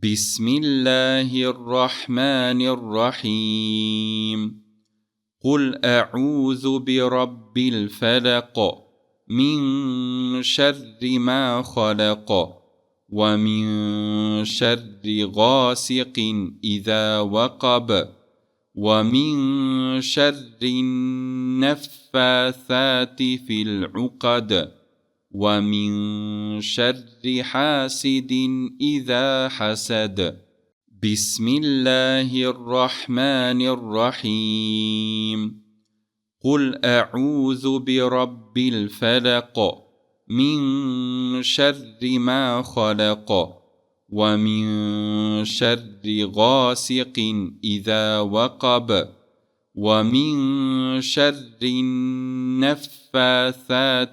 بسم الله الرحمن الرحيم. قل أعوذ برب الفلق من شر ما خلق ومن شر غاسق إذا وقب ومن شر النفاثات في العقد ومن شر حاسد إذا حسد. بسم الله الرحمن الرحيم. قل أعوذ برب الفلق من شر ما خلق ومن شر غاسق إذا وقب ومن شر النفاثات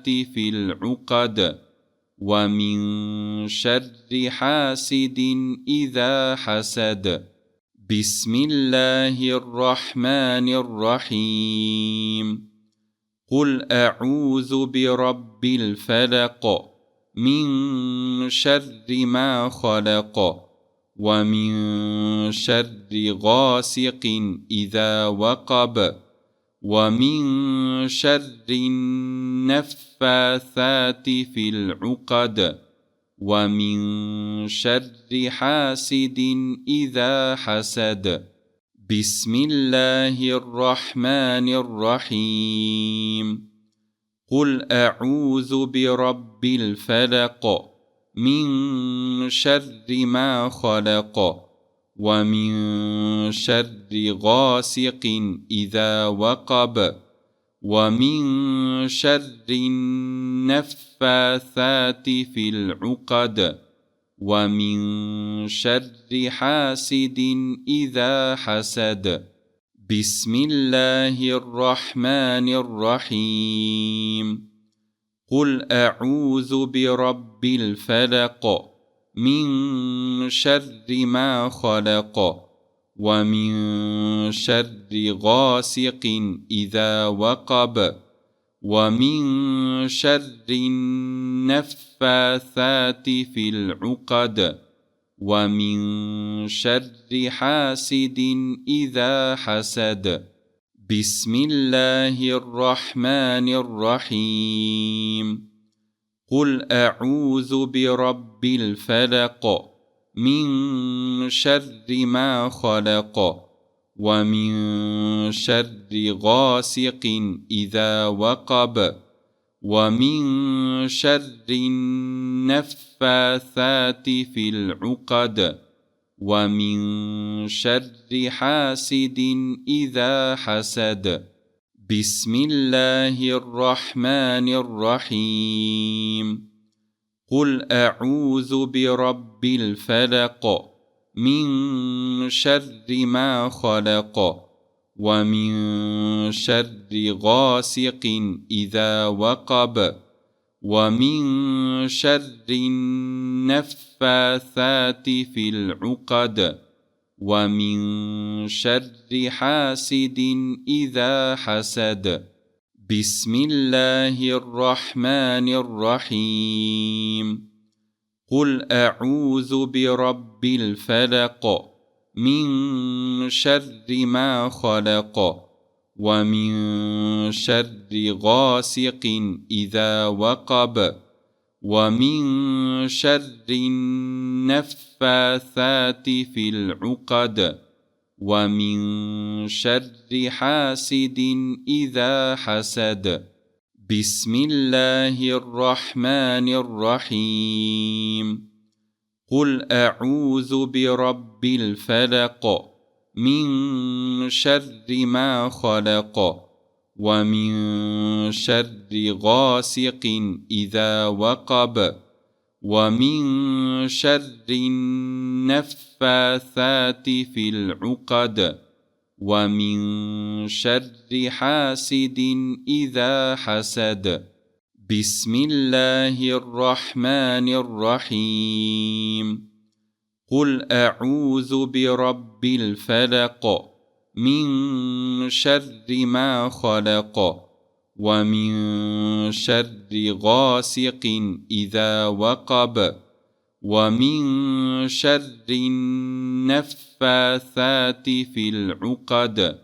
في العقد ومن شر حاسد إذا حسد. بسم الله الرحمن الرحيم. قل أعوذ برب الفلق من شر ما خلق ومن شر غاسق إذا وقب ومن شر النفاثات في العقد ومن شر حاسد إذا حسد. بسم الله الرحمن الرحيم. قل أعوذ برب الفلق من شر ما خلق ومن شر غاسق إذا وقب ومن شر النفاثات في العقد ومن شر حاسد إذا حسد. بسم الله الرحمن الرحيم. قل أعوذ برب الفلق من شر ما خلق ومن شر غاسق إذا وقب ومن شر النفاثات في العقد ومن شر حاسد إذا حسد. بسم الله الرحمن الرحيم. قل أعوذ برب الفلق من شر ما خلق ومن شر غاسق إذا وقب ومن شر النفاثات في العقد ومن شر حاسد إذا حسد. بسم الله الرحمن الرحيم. قل أعوذ برب الفلق من شر ما خلق ومن شر غاسق إذا وقب ومن شر النفاثات في العقد ومن شر حاسد إذا حسد. بسم الله الرحمن الرحيم. قل أعوذ برب الفلق من شر ما خلق ومن شر غاسق إذا وقب ومن شر النفاثات في العقد ومن شر حاسد إذا حسد. بسم الله الرحمن الرحيم. قل أعوذ برب الفلق من شر ما خلق ومن شر غاسق إذا وقب ومن شر النفاثات في العقد ومن شر حاسد إذا حسد. بسم الله الرحمن الرحيم. قل أعوذ برب الفلق من شر ما خلق ومن شر غاسق إذا وقب ومن شر النفاثات في العقد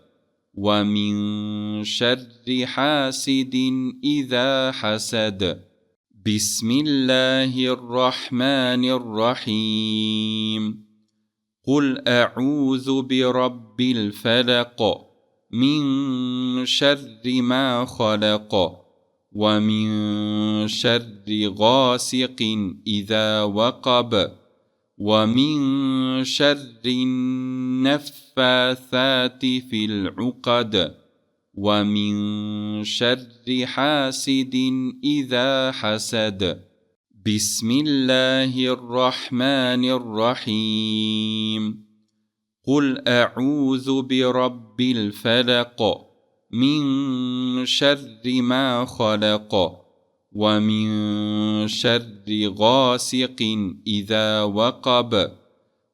ومن شر حاسد إذا حسد بسم الله الرحمن الرحيم قل أعوذ برب الفلق من شر ما خلق ومن شر غاسق إذا وقب ومن شر النفاثات في العقد ومن شر حاسد إذا حسد بسم الله الرحمن الرحيم قل أعوذ برب الفلق من شر ما خلق ومن شر غاسق إذا وقب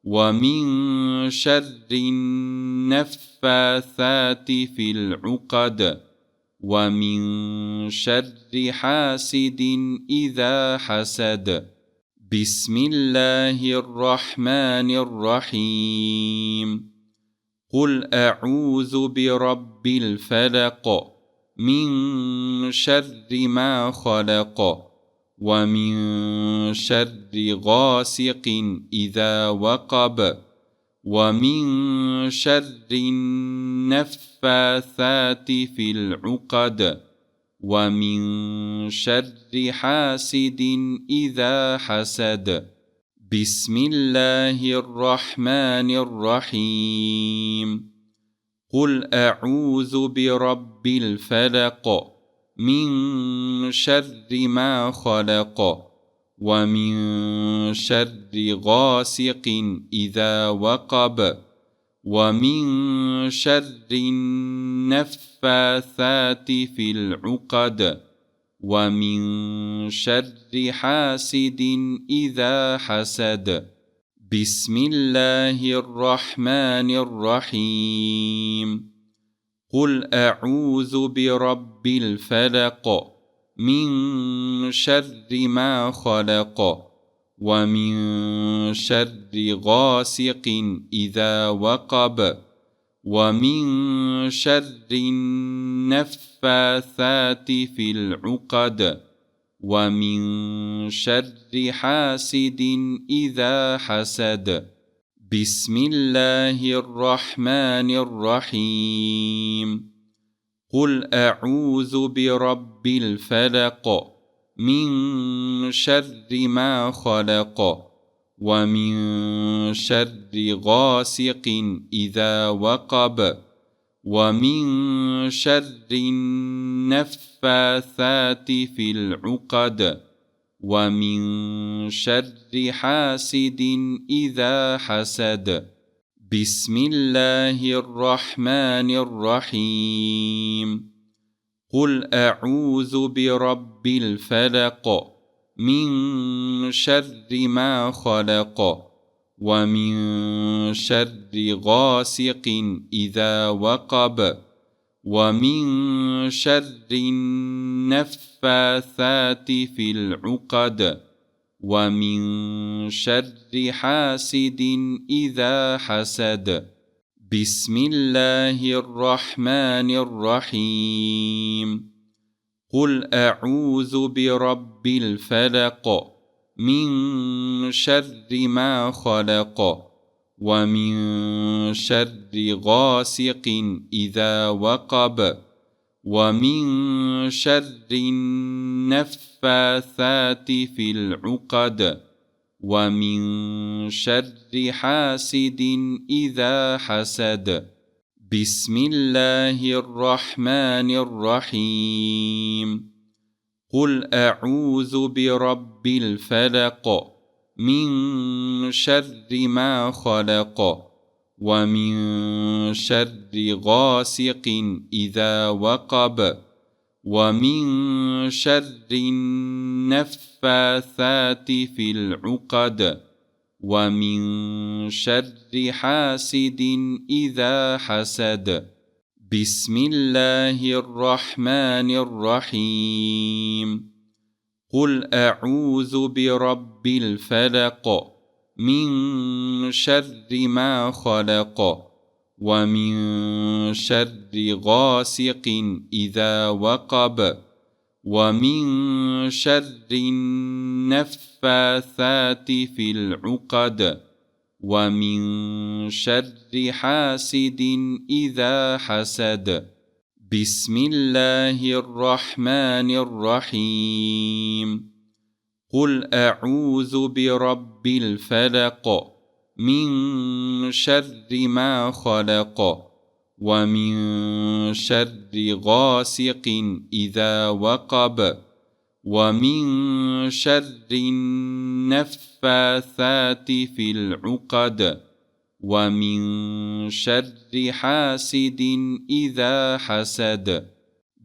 ومن شر النفاثات في العقد ومن شر حاسد إذا حسد بسم الله الرحمن الرحيم قل أعوذ برب الفلق من شر ما خلق ومن شر غاسق إذا وقب ومن شر النفاثات في العقد ومن شر حاسد إذا حسد بسم الله الرحمن الرحيم قل أعوذ برب الفلق من شر ما خلق ومن شر غاسق إذا وقب ومن شر النفاثات في العقد ومن شر حاسد إذا حسد بسم الله الرحمن الرحيم قل أعوذ برب الفلق من شر ما خلق ومن شر غاسق إذا وقب ومن شر النفاثات في العقد ومن شر حاسد إذا حسد بسم الله الرحمن الرحيم قل أعوذ برب الفلق من شر ما خلق ومن شر غاسق إذا وقب ومن شر النفاثات في العقد ومن شر حاسد إذا حسد بسم الله الرحمن الرحيم قل أعوذ برب الفلق من شر ما خلق ومن شر غاسق إذا وقب ومن شر النفاثات في العقد ومن شر حاسد إذا حسد بسم الله الرحمن الرحيم قل أعوذ برب الفلق من شر ما خلق ومن شر غاسق إذا وقب ومن شر النفاثات في العقد ومن شر حاسد إذا حسد بسم الله الرحمن الرحيم قل أعوذ برب الفلق من شر ما خلق ومن شر غاسق إذا وقب ومن شر النفاثات في العقد ومن شر حاسد إذا حسد بسم الله الرحمن الرحيم قل أعوذ برب الفلق من شر ما خلق ومن شر غاسق إذا وقب ومن شر النفاثات في العقد ومن شر حاسد إذا حسد. بسم الله الرحمن الرحيم. قل أعوذ برب الفلق من شر ما خلق ومن شر غاسق إذا وقب ومن شر النفاثات في العقد ومن شر حاسد إذا حسد.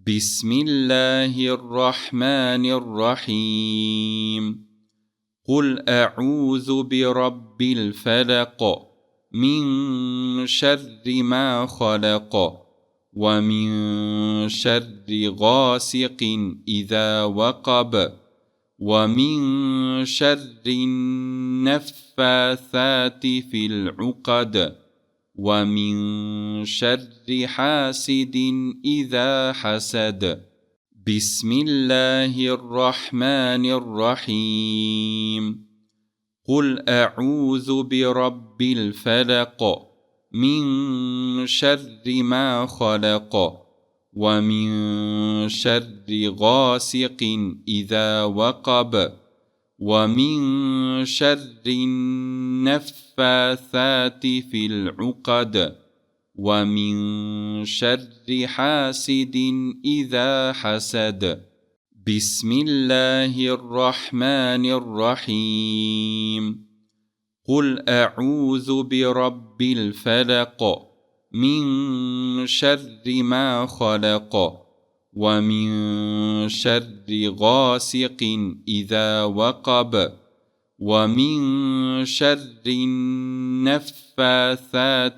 بسم الله الرحمن الرحيم. قل أعوذ برب الفلق من شر ما خلق ومن شر غاسق إذا وقب ومن شر النفاثات في العقد ومن شر حاسد إذا حسد. بسم الله الرحمن الرحيم. قل أعوذ برب الفلق من شر ما خلق ومن شر غاسق إذا وقب ومن شر النفاثات في العقد ومن شر حاسد إذا حسد. بسم الله الرحمن الرحيم. قل أعوذ برب الفلق من شر ما خلق ومن شر غاسق إذا وقب ومن شر النفاثات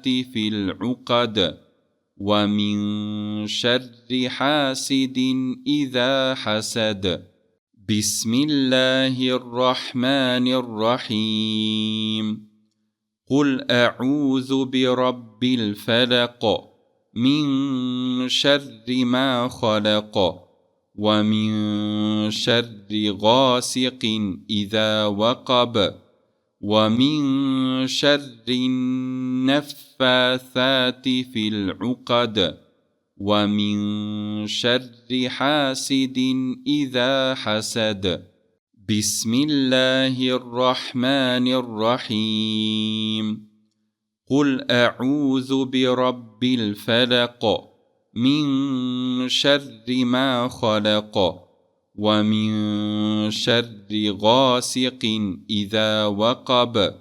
في العقد ومن شر حاسد إذا حسد. بسم الله الرحمن الرحيم. قل أعوذ برب الفلق من شر ما خلق ومن شر غاسق إذا وقب ومن شر النفاثات في العقد ومن شر حاسد إذا حسد. بسم الله الرحمن الرحيم. قل أعوذ برب الفلق من شر ما خلق ومن شر غاسق إذا وقب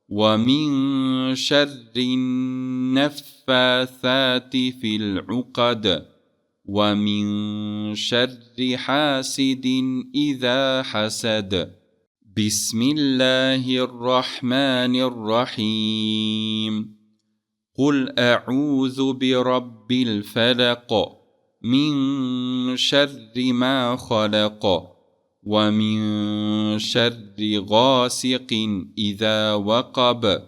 ومن شر النفاثات في العقد ومن شر حاسد إذا حسد. بسم الله الرحمن الرحيم. قل أعوذ برب الفلق من شر ما خلق ومن شر غاسق إذا وقب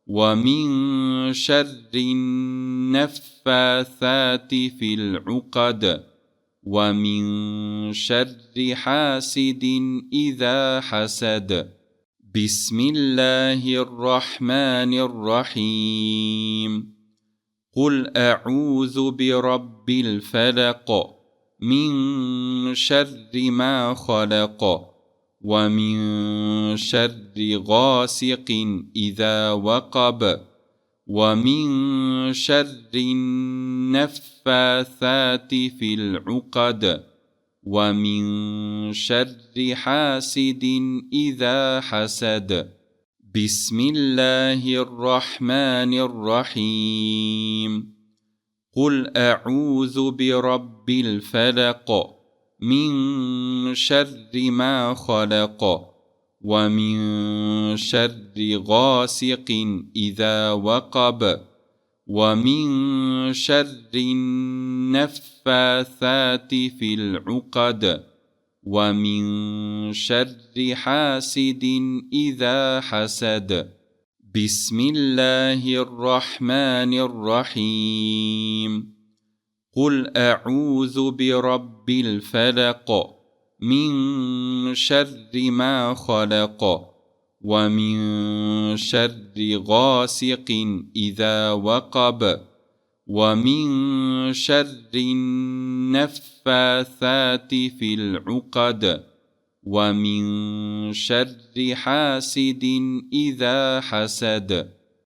ومن شر النفاثات في العقد ومن شر حاسد إذا حسد. بسم الله الرحمن الرحيم. قل أعوذ برب الفلق من شر ما خلق ومن شر غاسق إذا وقب ومن شر النفاثات في العقد ومن شر حاسد إذا حسد. بسم الله الرحمن الرحيم. قل أعوذ برب الفلق من شر ما خلق ومن شر غاسق إذا وقب ومن شر النفاثات في العقد ومن شر حاسد إذا حسد بسم الله الرحمن الرحيم قل أعوذ برب الفلق من شر ما خلق ومن شر غاسق إذا وقب ومن شر النفاثات في العقد ومن شر حاسد إذا حسد